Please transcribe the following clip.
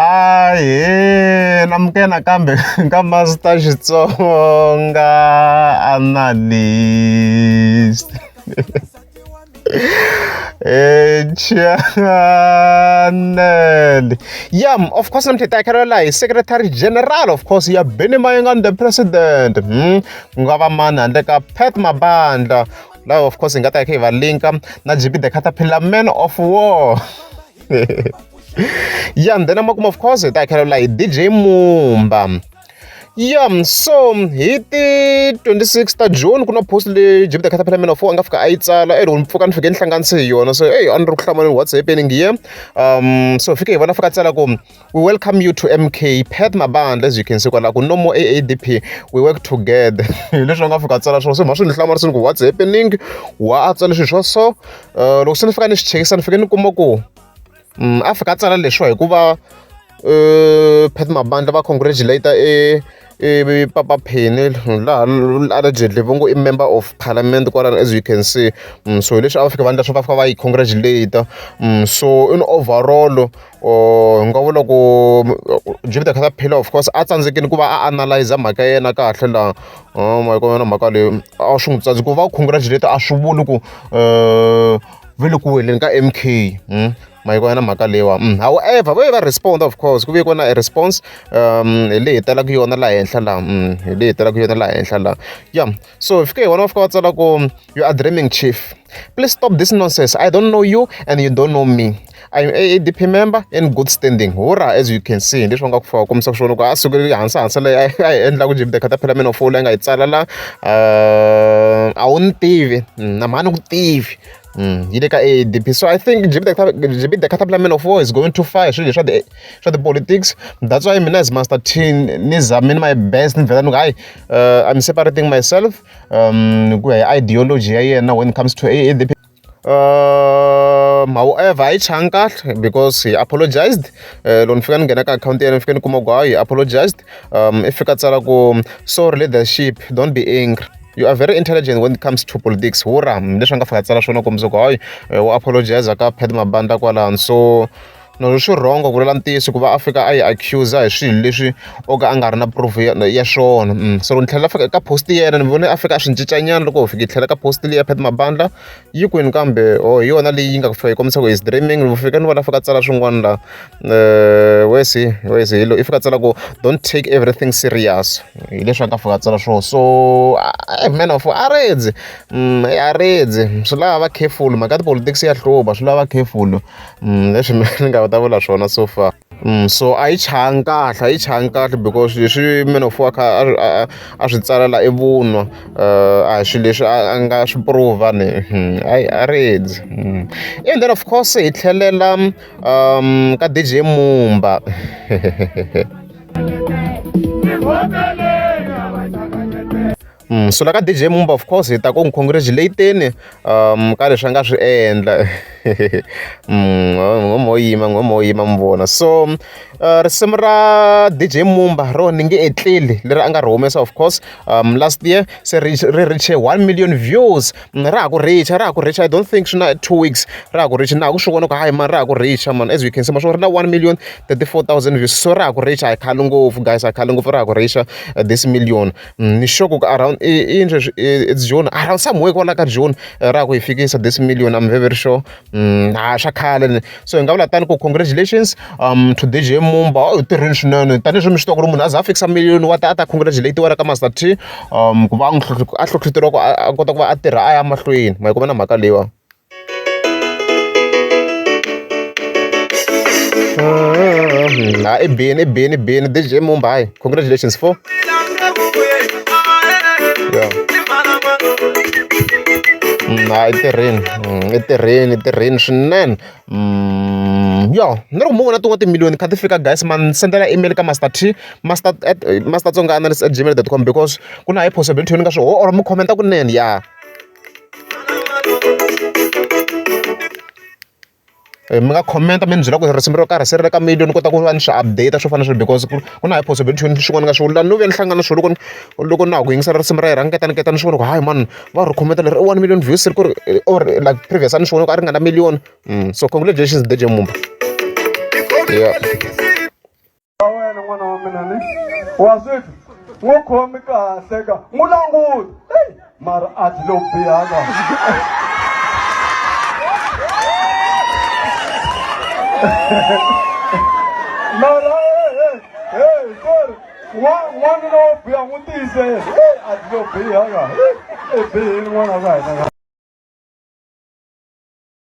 Ahee, namukela kambe ka Master Xitsonga analyst. Channel. Of course, I'm Caroline, Secretary General, of course, ya Benny Mayengani, the President. Ngava mana ndeka Pat Mabanda. Now, of course, ngata ke linka na GB the Caterpillar Man of War. Then I'm of course, Caroline DJ Mumba. So hit the 26th June kuna post le Jimmy the Caterpillar Man of War ngafika ayitsala mpfuka nifike nihlanganise yona so andri kuhlamani what's happening here. So fike ivona fika tsala ku we welcome you to MK Pat Mabanda. As you can see kwala ku no more AADP, we work together. Leswi ngafika tsala swo so masho nihlamani ku what's happening wa atsala swo so loko se nifika ni xichekisa nifike ni kuma ku afika tsala leswo hikuva Pat Mabanda va congratulate Papa Penny allegedly vongo I member of parliament kwalana, as you can see. So leswi afika vandla swo va yi congratulate. So in overall nga vula ku Jimmy the Caterpillar of course a tsandzekini ku va a analyze mhaka yena kahle la mayikona mhaka leyi a swi n'wi tsandzi ku va congratulate a swi vuli ku vele ku weleni ka MK mayikona mhaka leyiwa. However va respond of course ku ve kona a response leyi hetelaka yona la henhla la leyi hetelaka yona la henhla la so fike one of ka tsala ku you are dreaming chief, please stop this nonsense. I don't know you and you don't know me. I'm AADP member in good standing. Hora, as you can see, this one got for come section ko asuguri answer like I end like Jimmy the Caterpillar Man of War nga itsala la a un TV na manu TV. AADP. So I think Jimmy the Caterpillar Man of War is going too far. Should the politics. That's why I'm as Master Teen I'm my best in I'm separating myself ideology now when it comes to AADP. However I chankat because he apologized. Lonfikan genaka account and he apologized. If you so leadership, don't be angry. You are very intelligent when it comes to politics. Leswi nga fika tsala swona kombiso ku hayi wa apologize ka Pat Mabanda kwalano. So no swi wrong ku lela ntiyiso ku va Africa a yi accuse hi swilo leswi o ka a nga ri na proof ya swona. So ni tlhela fika ka post yena ni vone Africa a swi cincanyana loko fika tlhela ka post leyi ya Pat Mabanda yi kwini kambe hi yona leyi nga fika yi kombisa ku is dreaming. Ni fika ni vona fika tsala swin'wana la wesi i fika tsala ku don't take everything serious hi leswi nga fika tsala swo. So man of arredzi swi lava careful mhaka ti politics ya hluva, swi lava careful leswi ni nga ta vula swona so far. So a yi changi kahle because leswi man of war a swi tsala la i vunwa a hi swilo leswi a nga swi prova ni a redzi. And then of course hi tlhelela ka DJ Mumba. So la ka DJ Mumba of course hi ta ku congratulate ka leswi a nga swi endla. Ngomoyima mvona. So risimu ra DJ Mumba ro ni nge etleli leri a nga ri humesa of course last year se ri reach 1 million views. Ra ha ku reach I don't think swi na 2 weeks ra ha ku reach na ku swi vona ku hayi man ra ha ku reach man, as we can see masho ri na 1,034,000 views. So ra ha ku reach a khale ngopfu guys, a khale ngopfu ra ha ku reach this million. Ni sure ku around it's June, around somewhere kwala ka June ra ku ifikisa this million. I'm very sure swa khale. So hi nga vula tani ku congratulations to DJ Mumba u tirheni swinene tanihileswi mi swi tiva ku ri munhu a za a fikisa million wa ta congratulate ka Master T ku va a hlohloteriwa ku a kota ku va a tirha a ya mahlweni ma yi kuma na mhaka leyiwa. I been DJ Mumba, hayi congratulations for i tirheni swinene. Ni ri ku mun'wana na tin'wana timiliyoni kha ti fika guys man, sendela email ka Master T mastertsongaanalyst@gmail.com because ku na hi possibility ni nga swi or mi comment kunene mi nga comment mi ni byela ku risimu ro karhi se ri le ka million ni kota ku va ni swi update swo fana na swilo because ku na hi possibility swin'wana nga swi vula no ve ni hlangana swilo loko na ha ku yingisela risimu ra yena nketa ni swi vona ku hayi man va ri comment leri 1 million views ri ku ri or like previous a ni swi vona ku a ri nga na million. So congratulations DJ Mumba. mina ni wa sweswi n'wi khomi kahle ka n'wi languta mara a ti lo biha ka mara sorry n'wanuna wo biha n'wi tiyisele a ti lo biha ka bihini n'wana wa ka hina ka